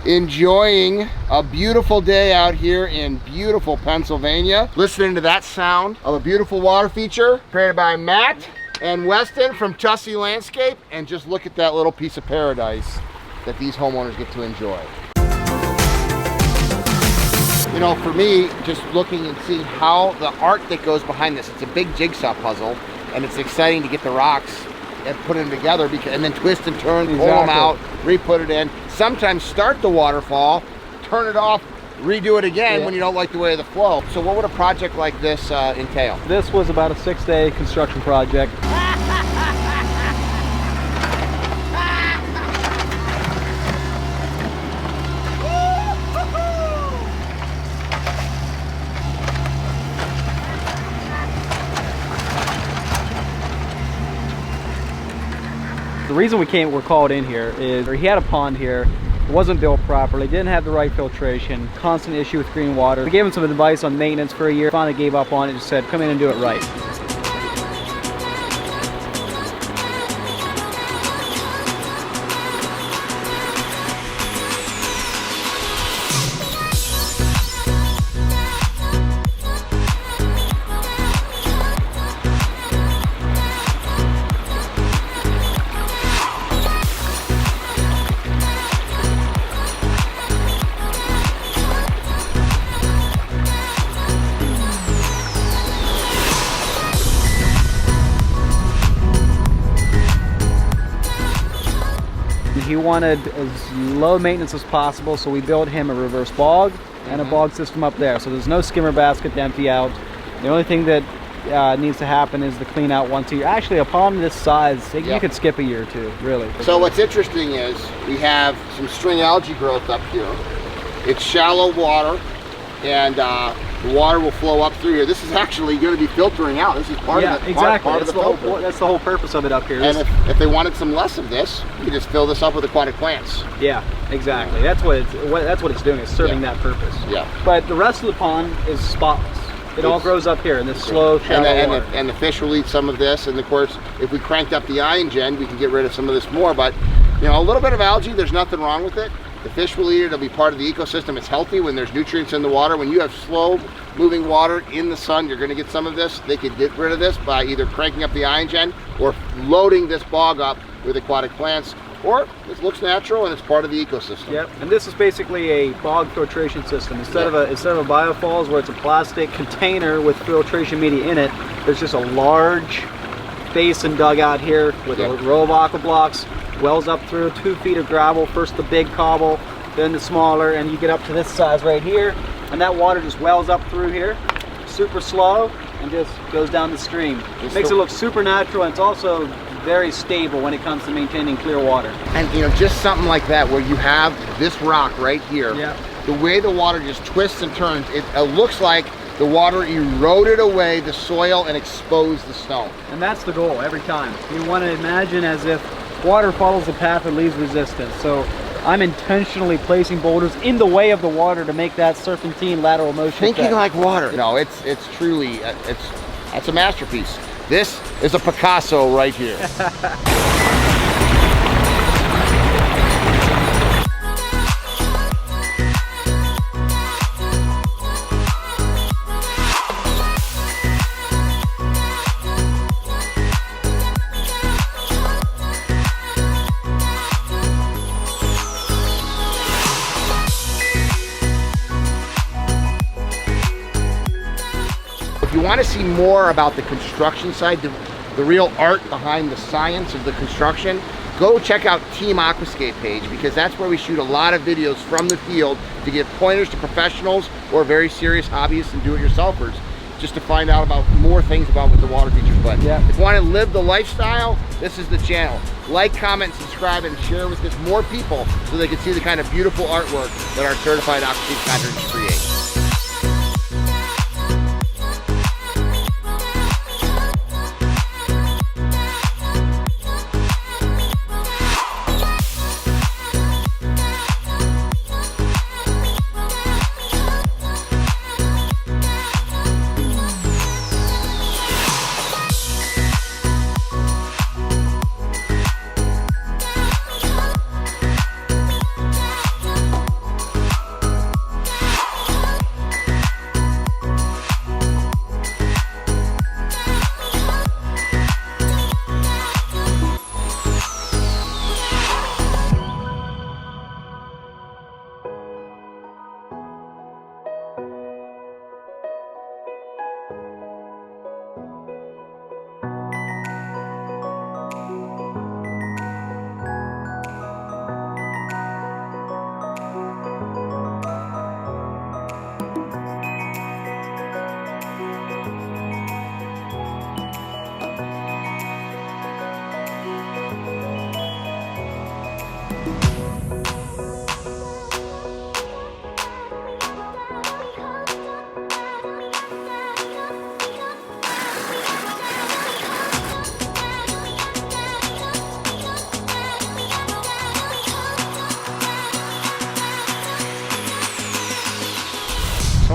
enjoying a beautiful day out here in beautiful Pennsylvania. Listening to that sound of a beautiful water feature created by Matt and Weston from Tussey Landscape. And just look at that little piece of paradise that these homeowners get to enjoy. You know, for me, just looking and seeing how the art that goes behind this, it's a big jigsaw puzzle, and it's exciting to get the rocks and put them together, and then twist and turn, pull them out, re-put it in. Sometimes start the waterfall, turn it off, redo it again when you don't like the way of the flow. So what would a project like this entail? This was about a 6-day construction project. The reason we're called in here is he had a pond here, wasn't built properly, didn't have the right filtration, constant issue with green water. We gave him some advice on maintenance for a year, finally gave up on it and just said, come in and do it right. He wanted as low maintenance as possible, so we built him a reverse bog and a bog system up there. So there's no skimmer basket to empty out. The only thing that needs to happen is the clean out once a year. Actually, a pond this size, you could skip a year or two, really. So what's interesting is we have some string algae growth up here. It's shallow water, and the water will flow up through here. This is actually going to be filtering out. This is part of the part of the filter. That's the whole purpose of it up here. And if they wanted some less of this, you just fill this up with aquatic plants. Yeah, exactly. That's what it's doing. It's serving that purpose. Yeah. But the rest of the pond is spotless. It all grows up here in this slow, shallow water. And the fish will eat some of this. And of course, if we cranked up the ion gen, we can get rid of some of this more. But you know, a little bit of algae, there's nothing wrong with it. The fish will eat it. It'll be part of the ecosystem. It's healthy when there's nutrients in the water. When you have slow moving water in the sun, you're going to get some of this. They could get rid of this by either cranking up the ion gen or loading this bog up with aquatic plants. Or it looks natural and it's part of the ecosystem. Yep. And this is basically a bog filtration system. Instead of a biofalls where it's a plastic container with filtration media in it, there's just a large basin dug out here with a row of aqua blocks. Wells up through 2 feet of gravel, first the big cobble, then the smaller, and you get up to this size right here, and that water just wells up through here, super slow, and just goes down the stream. It makes it look super natural, and it's also very stable when it comes to maintaining clear water. And you know, just something like that where you have this rock right here, the way the water just twists and turns, it looks like the water eroded away the soil and exposed the stone. And that's the goal every time. You want to imagine as if water follows the path and leaves resistance. So I'm intentionally placing boulders in the way of the water to make that serpentine lateral motion. Thinking like water. No, it's truly, that's a masterpiece. This is a Picasso right here. If you want to see more about the construction side, the real art behind the science of the construction, go check out Team Aquascape page, because that's where we shoot a lot of videos from the field to give pointers to professionals or very serious hobbyists and do-it-yourselfers, just to find out about more things about what the water features. But if you want to live the lifestyle, this is the channel. Like, comment, subscribe, and share with this more people so they can see the kind of beautiful artwork that our certified aquascape contractors create.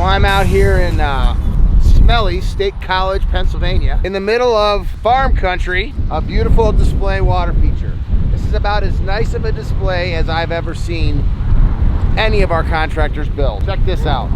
So I'm out here in Smelly State College, Pennsylvania, in the middle of farm country, a beautiful display water feature. This is about as nice of a display as I've ever seen any of our contractors build. Check this out.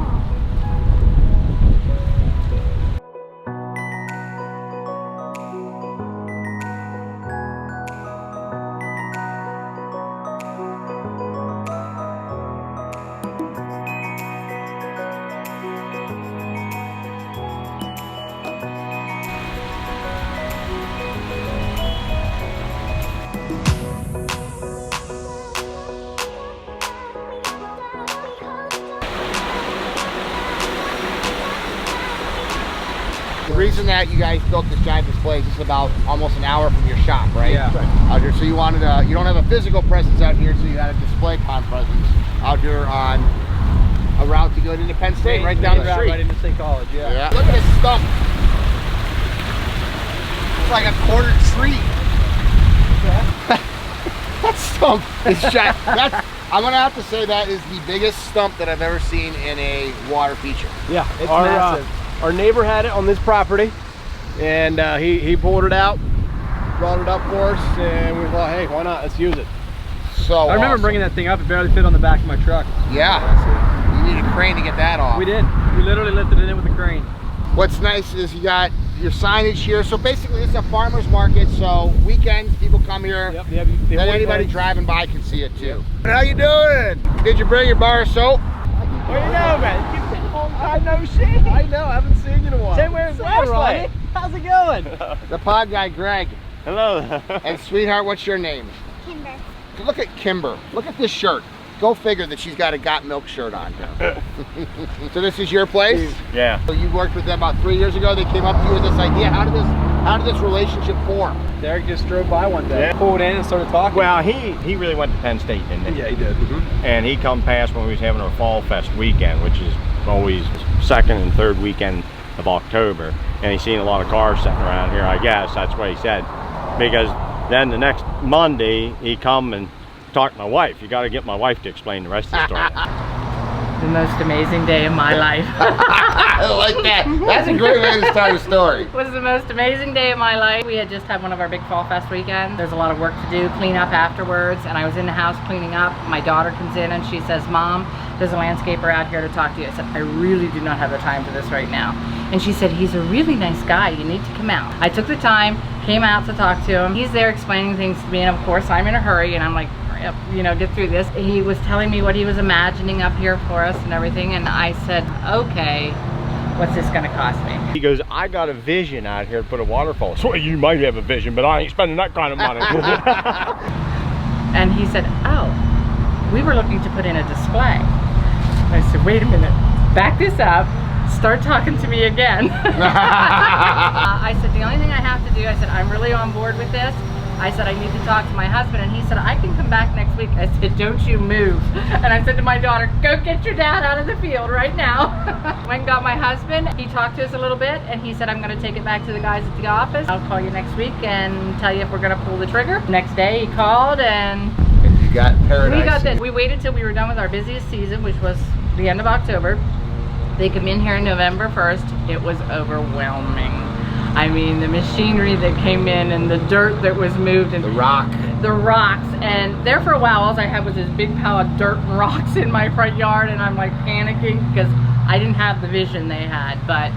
The reason that you guys built this giant display is just about almost an hour from your shop, right? Yeah. Out here, so you wanted you don't have a physical presence out here, so you had a display con presence out here on a route to go into Penn State, right down the street. Right into State College, yeah. Look at this stump. It's like a quarter tree. That stump is giant. I'm gonna have to say that is the biggest stump that I've ever seen in a water feature. Yeah, It's massive. Our neighbor had it on this property, and he pulled it out, brought it up for us, and we thought, hey, why not? Let's use it. So I remember awesome. bringing that thing up. It barely fit on the back of my truck. Yeah, you need a crane to get that off. We did. We literally lifted it in with a crane. What's nice is you got your signage here. So basically, this is a farmer's market. So weekends, people come here. Yep, Then anybody driving by can see it too. Yep. How you doing? Did you bring your bar of soap? What do you know, man? You've been a long time no see. I know, I haven't seen you in a while. Say where's Ronnie? How's it going? The pod guy, Greg. Hello. And sweetheart, what's your name? Kimber. Look at Kimber. Look at this shirt. Go figure that she's got a Got Milk shirt on. So this is your place? Yeah. So you worked with them about 3 years ago. They came up to you with this idea. How did this relationship form? Derek just drove by one day, pulled in and started talking. Well, he really went to Penn State, didn't he? Yeah, he did. And he come past when we was having our Fall Fest weekend, which is always second and third weekend of October. And he seen a lot of cars sitting around here, I guess. That's what he said. Because then the next Monday, he come and talked to my wife. You got to get my wife to explain the rest of the story. The most amazing day of my life. I like that. That's a great way to start a story. It was the most amazing day of my life. We had just had one of our big Fall Fest weekends. There's a lot of work to do, clean up afterwards, and I was in the house cleaning up. My daughter comes in and she says, Mom, there's a landscaper out here to talk to you. I said, I really do not have the time for this right now. And she said, he's a really nice guy. You need to come out. I took the time, came out to talk to him. He's there explaining things to me, and of course I'm in a hurry, and I'm like, you know, get through this. He was telling me what he was imagining up here for us and everything, and I said, okay, what's this gonna cost me? He goes, I got a vision out here to put a waterfall. So you might have a vision, but I ain't spending that kind of money. And he said, oh, we were looking to put in a display. I said, wait a minute, back this up, start talking to me again. I said, the only thing I have to do, I said, I'm really on board with this. I said, I need to talk to my husband, and he said, I can come back next week. I said, don't you move. And I said to my daughter, go get your dad out of the field right now. Went and got my husband. He talked to us a little bit, and he said, I'm gonna take it back to the guys at the office. I'll call you next week and tell you if we're gonna pull the trigger. Next day, he called, and You got paradise. we got this. We waited till we were done with our busiest season, which was the end of October. They come in here November 1st. It was overwhelming. I mean, the machinery that came in and the dirt that was moved and The rocks. And there for a while, all I had was this big pile of dirt and rocks in my front yard, and I'm like panicking because I didn't have the vision they had, but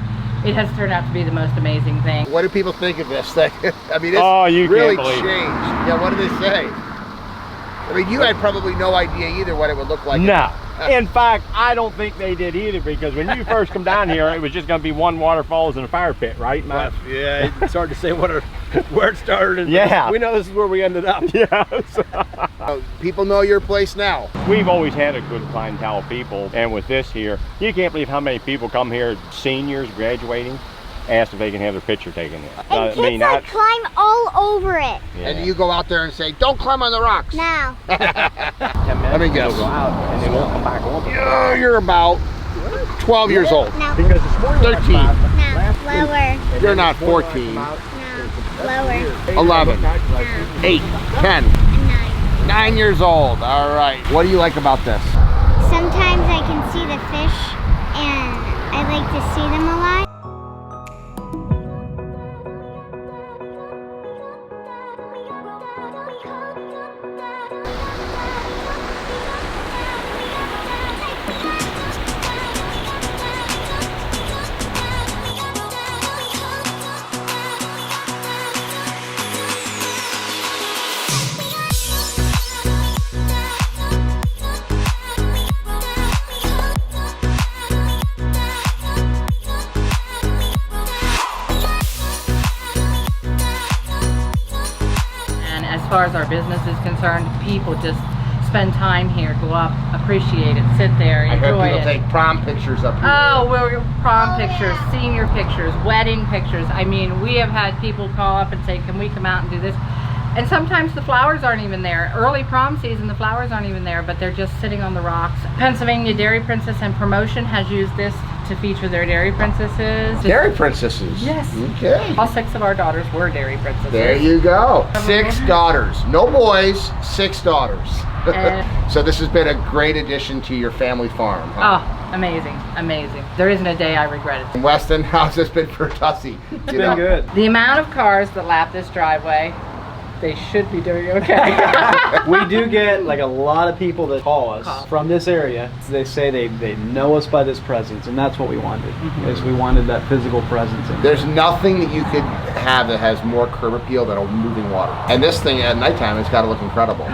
it has turned out to be the most amazing thing. What do people think of this thing? I mean, it's Oh, you really can't believe it. changed. Yeah, what do they say? I mean, you had probably no idea either what it would look like. No. In fact, I don't think they did either, because when you first come down here, it was just going to be one waterfalls and a fire pit, right, Matt? Yeah, it's hard to say where it started. And Yeah. we know this is where we ended up. Yes. People know your place now. We've always had a good clientele of people, and with this here, you can't believe how many people come here, seniors graduating, ask if they can have their picture taken here. And kids like climb all over it. Yeah. And you go out there and say, don't climb on the rocks. Now. 10 minutes, Let me guess. they'll go out and they won't come back on. Yeah, you're about 12 years old. No. Because this morning 13. No. Lower. You're not 14. No. Lower. 11. 8. 10. 9. 9 years old. All right. What do you like about this? Sometimes I can see the fish and I like to see them a lot. As far as our business is concerned, people just spend time here, go up, appreciate it, sit there, I heard enjoy people it. take prom pictures up here. Oh, we're prom pictures, yeah. senior pictures, wedding pictures. I mean, we have had people call up and say, can we come out and do this? And sometimes the flowers aren't even there. Early prom season, the flowers aren't even there, but they're just sitting on the rocks. Pennsylvania Dairy Princess and Promotion has used this to feature their dairy princesses. Dairy princesses. Yes. Okay. All 6 of our daughters were dairy princesses. There you go. 6 daughters. No boys, 6 daughters. So this has been a great addition to your family farm. Huh? Oh, amazing, amazing. There isn't a day I regret it. Weston, how's this been for Tussey? It's been good. The amount of cars that lap this driveway, they should be doing okay. We do get like a lot of people that call us from this area. They say they know us by this presence, and that's what we wanted. Is we wanted that physical presence. There's nothing that you could have that has more curb appeal than a moving water. And this thing at nighttime has got to look incredible.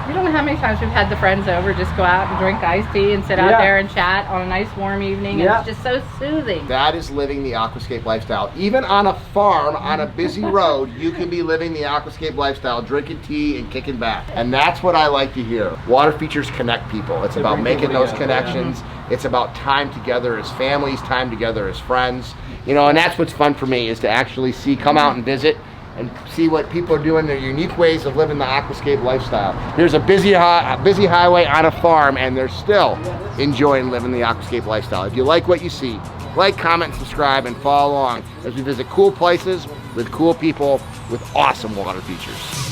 You don't know how many times we've had the friends over, just go out and drink iced tea and sit out there and chat on a nice warm evening. And it's just so soothing. That is living the aquascape lifestyle. Even on a farm, on a busy road, you can be living the aquascape lifestyle, drinking tea and kicking back. And that's what I like to hear. Water features connect people. It's about making those connections. It's about time together as families, time together as friends. You know, and that's what's fun for me, is to actually come out and visit and see what people are doing, their unique ways of living the aquascape lifestyle. There's a busy highway on a farm, and they're still enjoying living the aquascape lifestyle. If you like what you see, like, comment, subscribe, and follow along as we visit cool places with cool people with awesome water features.